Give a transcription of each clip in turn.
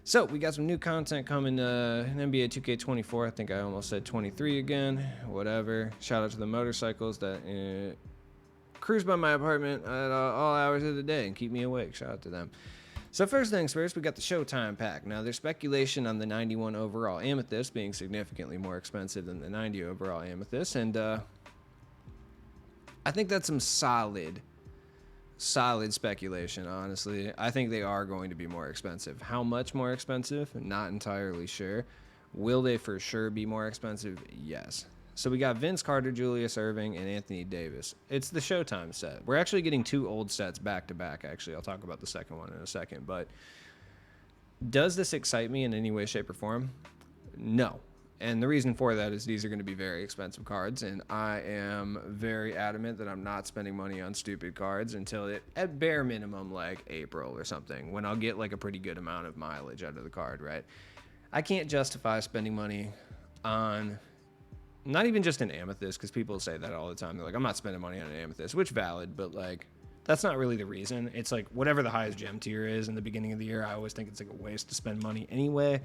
So we got some new content coming in NBA 2K24. I think I almost said 23 again. Whatever. Shout out to the motorcycles that cruise by my apartment at all hours of the day and keep me awake. Shout out to them. So first things first, we got the Showtime pack. Now, there's speculation on the 91 overall Amethyst being significantly more expensive than the 90 overall Amethyst, and I think that's some solid speculation, honestly. I think they are going to be more expensive. How much more expensive? Not entirely sure. Will they for sure be more expensive? Yes. So we got Vince Carter, Julius Erving, and Anthony Davis. It's the Showtime set. We're actually getting two old sets back to back, actually. I'll talk about the second one in a second. But does this excite me in any way, shape, or form? No. And the reason for that is these are going to be very expensive cards, and I am very adamant that I'm not spending money on stupid cards until at bare minimum, like April or something, when I'll get like a pretty good amount of mileage out of the card, right? I can't justify spending money on... not even just an amethyst, because people say that all the time. They're like, I'm not spending money on an amethyst, which valid, but like, that's not really the reason. It's like whatever the highest gem tier is in the beginning of the year, I always think it's like a waste to spend money anyway,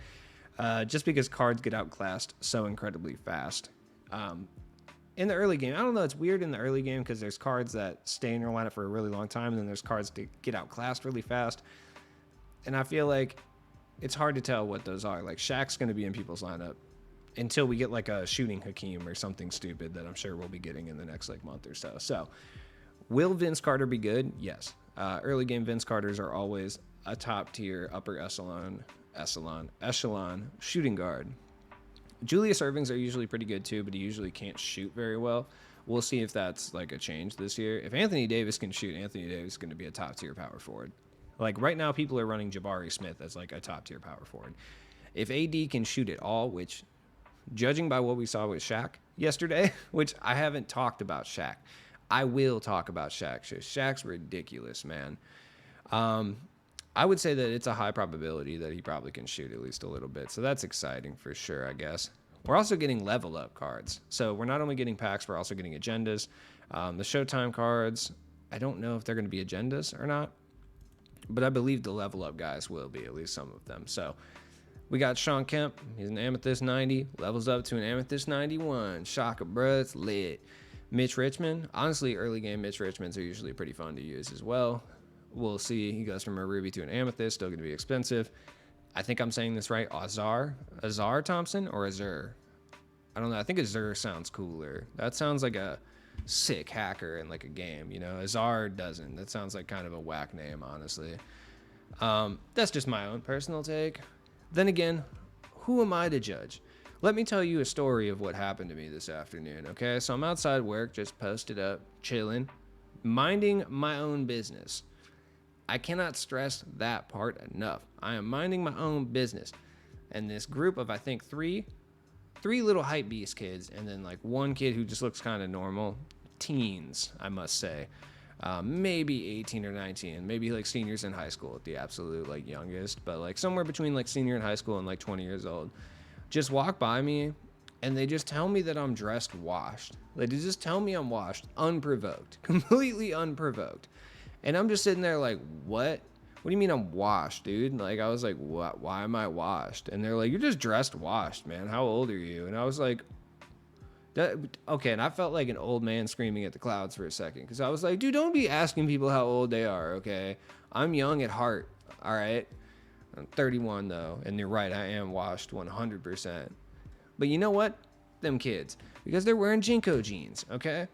just because cards get outclassed so incredibly fast. In the early game, I don't know, it's weird in the early game because there's cards that stay in your lineup for a really long time, and then there's cards to get outclassed really fast. And I feel like it's hard to tell what those are. Like Shaq's going to be in people's lineup until we get like a shooting Hakeem or something stupid that I'm sure we'll be getting in the next like month or so. So will Vince Carter be good? Yes. Early game Vince Carters are always a top tier upper echelon shooting guard. Julius Ervings are usually pretty good too, but he usually can't shoot very well. We'll see if that's like a change this year. If Anthony Davis can shoot, Anthony Davis is going to be a top tier power forward. Like right now people are running Jabari Smith as like a top tier power forward. If AD can shoot it all, which judging by what we saw with Shaq yesterday, which I haven't talked about Shaq. I will talk about Shaq. Shaq's ridiculous, man. I would say that it's a high probability that he probably can shoot at least a little bit. So that's exciting for sure, I guess. We're also getting level up cards. So we're not only getting packs, we're also getting agendas. The Showtime cards, I don't know if they're going to be agendas or not, but I believe the level up guys will be, at least some of them. So we got Sean Kemp. He's an Amethyst 90. Levels up to an Amethyst 91. Shaka, bruh. It's lit. Mitch Richmond. Honestly, early game Mitch Richmonds are usually pretty fun to use as well. We'll see. He goes from a Ruby to an Amethyst. Still going to be expensive. I think I'm saying this right. Azar Thompson or Azur? I don't know. I think Azur sounds cooler. That sounds like a sick hacker in like a game, you know? Azar doesn't. That sounds like kind of a whack name, honestly. That's just my own personal take. Then again, who am I to judge? Let me tell you a story of what happened to me this afternoon, okay? So I'm outside work, just posted up, chilling, minding my own business. I cannot stress that part enough. I am minding my own business. And this group of, I think, three little hype beast kids, and then like one kid who just looks kind of normal, teens, I must say. Maybe 18 or 19, maybe like seniors in high school at the absolute like youngest, but like somewhere between like senior in high school and like 20 years old, just walk by me and they just tell me that I'm dressed washed. Like they just tell me I'm washed, unprovoked, completely unprovoked. And I'm just sitting there like, what? What do you mean I'm washed, dude? Like I was like, what? Why am I washed? And they're like, you're just dressed washed, man. How old are you? And I was like, okay, and I felt like an old man screaming at the clouds for a second because I was like, dude, don't be asking people how old they are, okay? I'm young at heart, all right? I'm 31, though, and you're right, I am washed 100%. But you know what? Them kids, because they're wearing Jinko jeans, okay?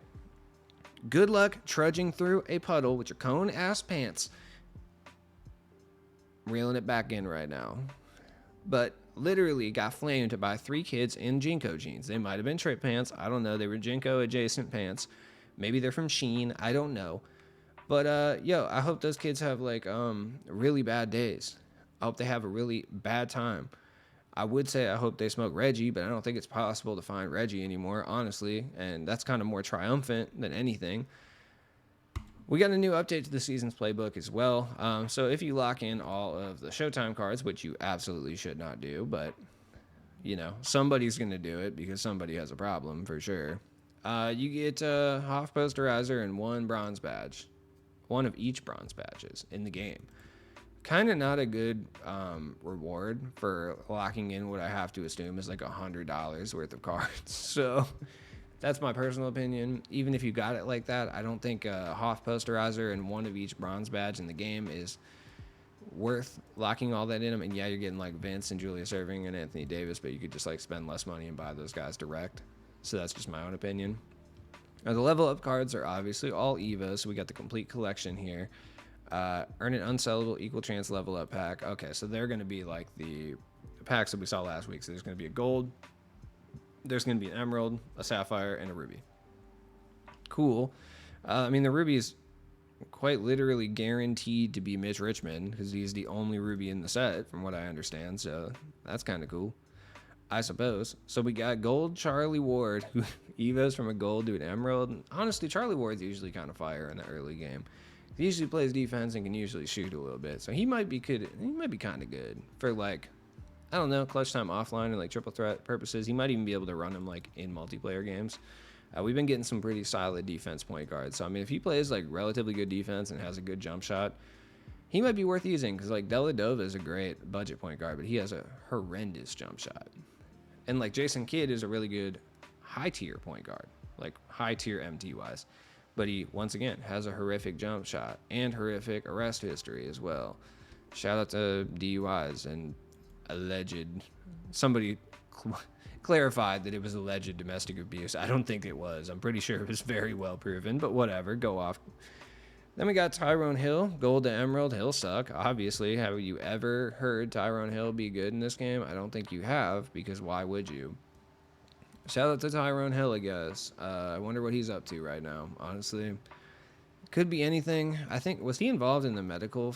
Good luck trudging through a puddle with your cone-ass pants. I'm reeling it back in right now. But literally got flamed by 3 kids in Jinko jeans. They might have been trip pants. I don't know. They were Jinko adjacent pants. Maybe they're from Shein. I don't know. But I hope those kids have like really bad days. I hope they have a really bad time. I would say I hope they smoke Reggie, but I don't think it's possible to find Reggie anymore, honestly. And that's kind of more triumphant than anything. We got a new update to the season's playbook as well. So if you lock in all of the Showtime cards, which you absolutely should not do, but, you know, somebody's going to do it because somebody has a problem for sure. You get a Hoff Posterizer and 1 bronze badge. 1 of each bronze badges in the game. kind of not a good reward for locking in what I have to assume is like $100 worth of cards. So that's my personal opinion. Even if you got it like that, I don't think a Hoff posterizer and one of each bronze badge in the game is worth locking all that in them. And yeah, you're getting like Vince and Julius Erving and Anthony Davis, but you could just like spend less money and buy those guys direct. So that's just my own opinion. Now, the level up cards are obviously all EVA, so we got the complete collection here. Earn an unsellable equal chance level up pack. Okay, so they're going to be like the packs that we saw last week. So there's going to be a gold, there's going to be an emerald, a sapphire, and a ruby. Cool. I mean, the ruby is quite literally guaranteed to be Mitch Richmond because he's the only ruby in the set, from what I understand. So that's kind of cool, I suppose. So we got gold Charlie Ward, who evos from a gold to an emerald. Honestly, Charlie Ward's usually kind of fire in the early game. He usually plays defense and can usually shoot a little bit. So he might be good. He might be kind of good for like, I don't know, clutch time offline and like triple threat purposes. He might even be able to run him like in multiplayer games. We've been getting some pretty solid defense point guards. So I mean, if he plays like relatively good defense and has a good jump shot, he might be worth using because like Deladova is a great budget point guard, but he has a horrendous jump shot. And like Jason Kidd is a really good high tier point guard, like high tier MT wise. But he, once again, has a horrific jump shot and horrific arrest history as well. Shout out to DUIs and alleged. Somebody clarified that it was alleged domestic abuse. I don't think it was. I'm pretty sure it was very well proven, but whatever. Go off. Then we got Tyrone Hill, gold to emerald. He'll suck, obviously. Have you ever heard Tyrone Hill be good in this game? I don't think you have, because why would you? Shout out to Tyrone Hill, I guess. I wonder what he's up to right now, honestly. Could be anything. I think, was he involved in the medical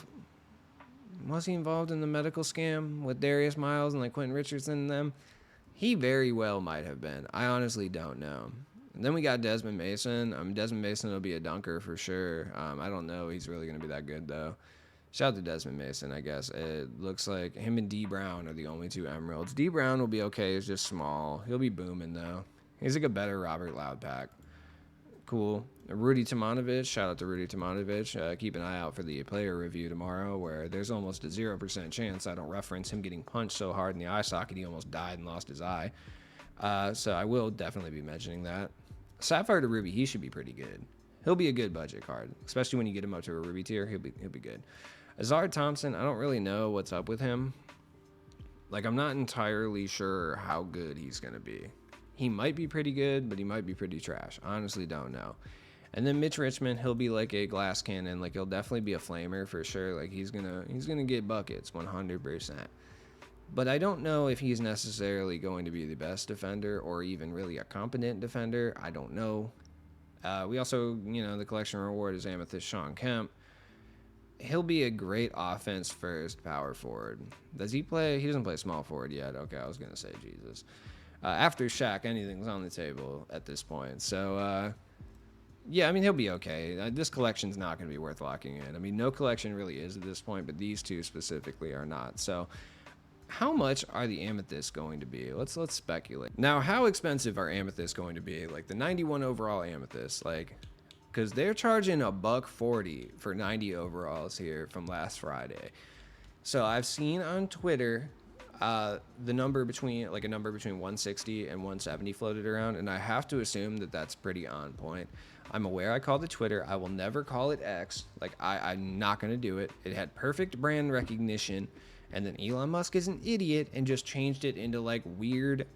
scam with Darius Miles and like Quentin Richardson and them? He very well might have been. I honestly don't know. And then we got Desmond Mason. Desmond Mason will be a dunker for sure. I don't know he's really going to be that good, though. Shout out to Desmond Mason, I guess. It looks like him and D Brown are the only two emeralds. D Brown will be okay. He's just small. He'll be booming, though. He's like a better Robert Loud pack. Cool. Rudy Tomanovic. Shout out to Rudy Tomanovic. Keep an eye out for the player review tomorrow, where there's almost a 0% chance I don't reference him getting punched so hard in the eye socket he almost died and lost his eye. So I will definitely be mentioning that. Sapphire to Ruby, he should be pretty good. He'll be a good budget card, especially when you get him up to a Ruby tier. He'll be good. Azard Thompson, I don't really know what's up with him. Like, I'm not entirely sure how good he's going to be. He might be pretty good, but he might be pretty trash. Honestly, don't know. And then Mitch Richmond, he'll be like a glass cannon. Like, he'll definitely be a flamer for sure. Like, he's gonna get buckets 100%. But I don't know if he's necessarily going to be the best defender or even really a competent defender. I don't know. We also, the collection reward is Amethyst Sean Kemp. He'll be a great offense first power forward. Does he play? He doesn't play small forward yet. Okay, I was going to say Jesus. After Shaq, anything's on the table at this point. So, yeah, I mean, he'll be okay. This collection's not going to be worth locking in. I mean, no collection really is at this point, but these two specifically are not. So, how much are the amethysts going to be? Let's speculate. Now, how expensive are amethysts going to be? Like the 91 overall amethyst, like, because they're charging $140 for 90 overalls here from last Friday. So I've seen on Twitter the number between 160 and 170 floated around, and I have to assume that that's pretty on point. I'm aware I called it Twitter. I will never call it X. Like, I'm not going to do it. It had perfect brand recognition, and then Elon Musk is an idiot and just changed it into like weird,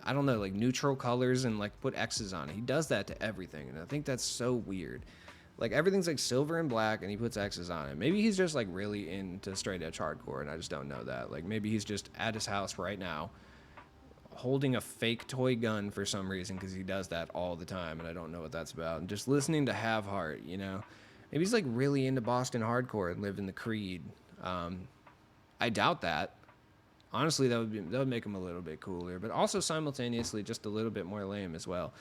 I don't know, like neutral colors and like put X's on it. He does that to everything, and I think that's so weird. Like, everything's like silver and black, and he puts X's on it. Maybe he's just like really into straight edge hardcore, and I just don't know that. Like, maybe he's just at his house right now holding a fake toy gun for some reason, because he does that all the time, and I don't know what that's about. And just listening to Have Heart, maybe he's like really into Boston hardcore and lived in the Creed. I doubt that. Honestly, that would make him a little bit cooler, but also simultaneously just a little bit more lame as well.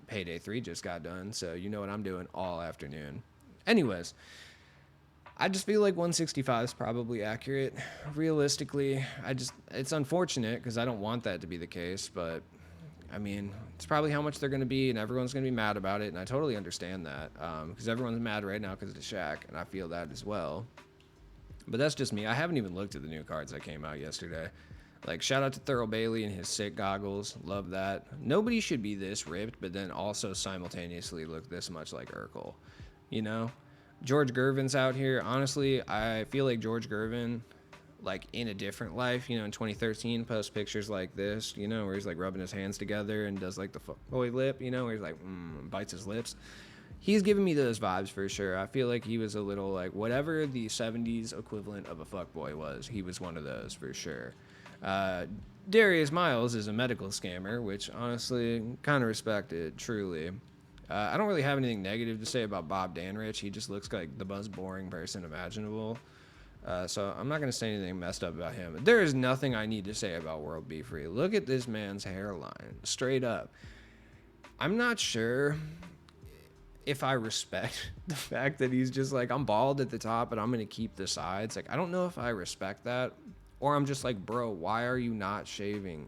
Payday 3 just got done, so you know what I'm doing all afternoon. Anyways, I just feel like 165 is probably accurate. Realistically, it's unfortunate because I don't want that to be the case, but I mean, it's probably how much they're going to be, and everyone's going to be mad about it, and I totally understand that because everyone's mad right now because of the Shaq, and I feel that as well. But that's just me. I haven't even looked at the new cards that came out yesterday. Like, shout out to Thurl Bailey and his sick goggles. Love that. Nobody should be this ripped, but then also simultaneously look this much like Urkel. You know? George Gervin's out here. Honestly, I feel like George Gervin, like, in a different life, you know, in 2013, posts pictures like this, you know, where he's, like, rubbing his hands together and does, like, the boy lip, you know, where he's, like, bites his lips. He's giving me those vibes for sure. I feel like he was a little, like, whatever the 70s equivalent of a fuckboy was, he was one of those for sure. Darius Miles is a medical scammer, which honestly kind of respected, truly. I don't really have anything negative to say about Bob Danrich. He just looks like the most boring person imaginable. So I'm not going to say anything messed up about him. There is nothing I need to say about World Be Free. Look at this man's hairline, straight up. I'm not sure if I respect the fact that he's just like, I'm bald at the top, but I'm going to keep the sides. Like, I don't know if I respect that. Or I'm just like, bro, why are you not shaving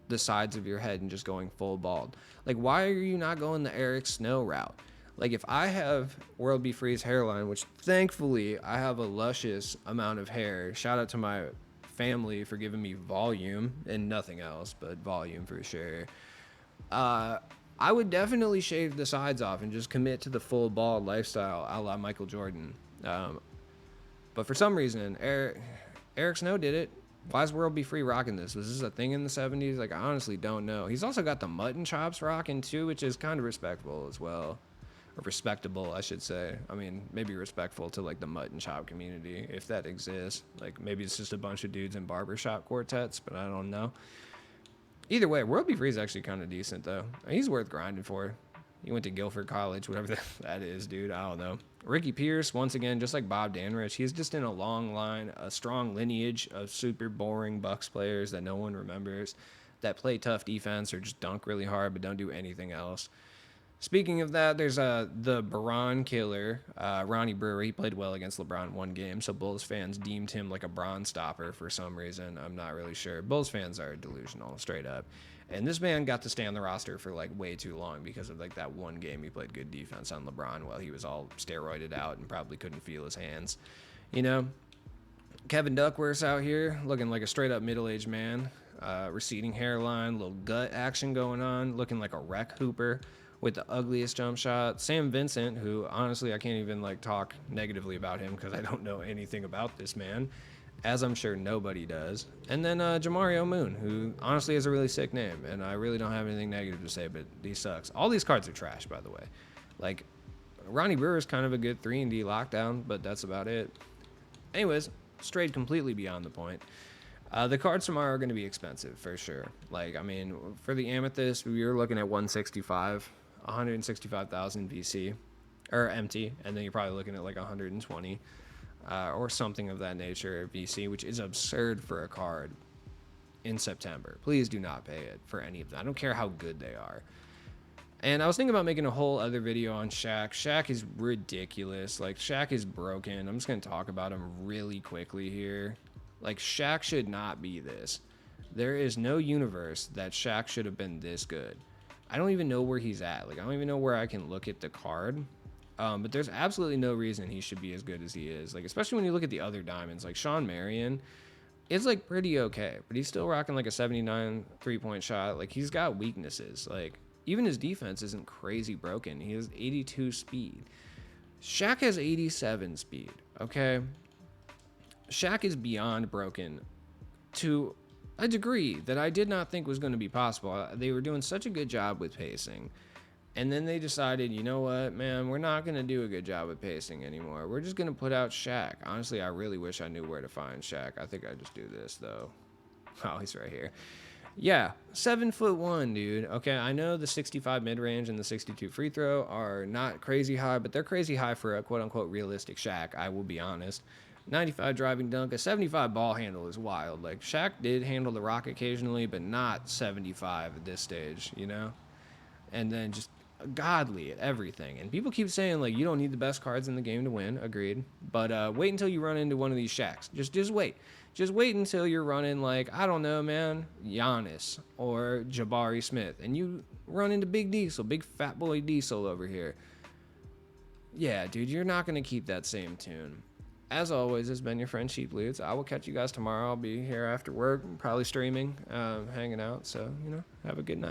the sides of your head and just going full bald? Like, why are you not going the Eric Snow route? Like, if I have World Be Free's hairline, which thankfully I have a luscious amount of hair. Shout out to my family for giving me volume and nothing else, but volume for sure. I would definitely shave the sides off and just commit to the full bald lifestyle a la Michael Jordan. But for some reason, Eric Snow did it. Why is World Be Free rocking this? Was this a thing in the 70s? Like, I honestly don't know. He's also got the mutton chops rocking too, which is kind of respectable as well. Or respectable, I should say. I mean, maybe respectful to, like, the mutton chop community, if that exists. Like, maybe it's just a bunch of dudes in barbershop quartets, but I don't know. Either way, World Be Free is actually kind of decent, though. He's worth grinding for. He went to Guilford College, whatever that is, dude. I don't know. Ricky Pierce, once again, just like Bob Danrich, he's just in a long line, a strong lineage of super boring Bucks players that no one remembers, that play tough defense or just dunk really hard but don't do anything else. Speaking of that, there's the Bron killer, Ronnie Brewer. He played well against LeBron one game, so Bulls fans deemed him like a Bron stopper for some reason. I'm not really sure. Bulls fans are delusional, straight up. And this man got to stay on the roster for, like, way too long because of, like, that one game he played good defense on LeBron while he was all steroided out and probably couldn't feel his hands. You know? Kevin Duckworth's out here looking like a straight-up middle-aged man. Receding hairline, little gut action going on, looking like a wreck hooper with the ugliest jump shot. Sam Vincent, who, honestly, I can't even, like, talk negatively about him because I don't know anything about this man, as I'm sure nobody does. And then Jamario Moon, who honestly has a really sick name, and I really don't have anything negative to say, but he sucks. All these cards are trash, by the way. Like, Ronnie Brewer is kind of a good 3-and-D lockdown, but that's about it. Anyways, strayed completely beyond the point. The cards tomorrow are going to be expensive, for sure. Like, I mean, for the Amethyst, we were looking at 165,000 VC, or empty, and then you're probably looking at like 120. Or something of that nature, VC, which is absurd for a card in September. Please do not pay it for any of them. I don't care how good they are. And I was thinking about making a whole other video on Shaq. Shaq is ridiculous. Like, Shaq is broken. I'm just going to talk about him really quickly here. Like, Shaq should not be this. There is no universe that Shaq should have been this good. I don't even know where he's at. Like, I don't even know where I can look at the card. But there's absolutely no reason he should be as good as he is. Like, especially when you look at the other diamonds. Like, Sean Marion is, like, pretty okay. But he's still rocking, like, a 79 three-point shot. Like, he's got weaknesses. Like, even his defense isn't crazy broken. He has 82 speed. Shaq has 87 speed, okay? Shaq is beyond broken to a degree that I did not think was going to be possible. They were doing such a good job with pacing. And then they decided, you know what, man, we're not going to do a good job with pacing anymore. We're just going to put out Shaq. Honestly, I really wish I knew where to find Shaq. I think I just do this, though. Oh, he's right here. Yeah, 7'1", dude. Okay, I know the 65 mid-range and the 62 free throw are not crazy high, but they're crazy high for a quote-unquote realistic Shaq, I will be honest. 95 driving dunk, a 75 ball handle is wild. Like, Shaq did handle the rock occasionally, but not 75 at this stage, you know? And then just godly at everything. And people keep saying, like, you don't need the best cards in the game to win. Agreed. But wait until you run into one of these Shaqs. Just wait. Just wait until you're running, like, I don't know, man, Giannis or Jabari Smith. And you run into Big Diesel, big fat boy Diesel over here. Yeah, dude, you're not going to keep that same tune. As always, has been your friend Sheep Leads. I will catch you guys tomorrow. I'll be here after work, probably streaming, hanging out. So, have a good night.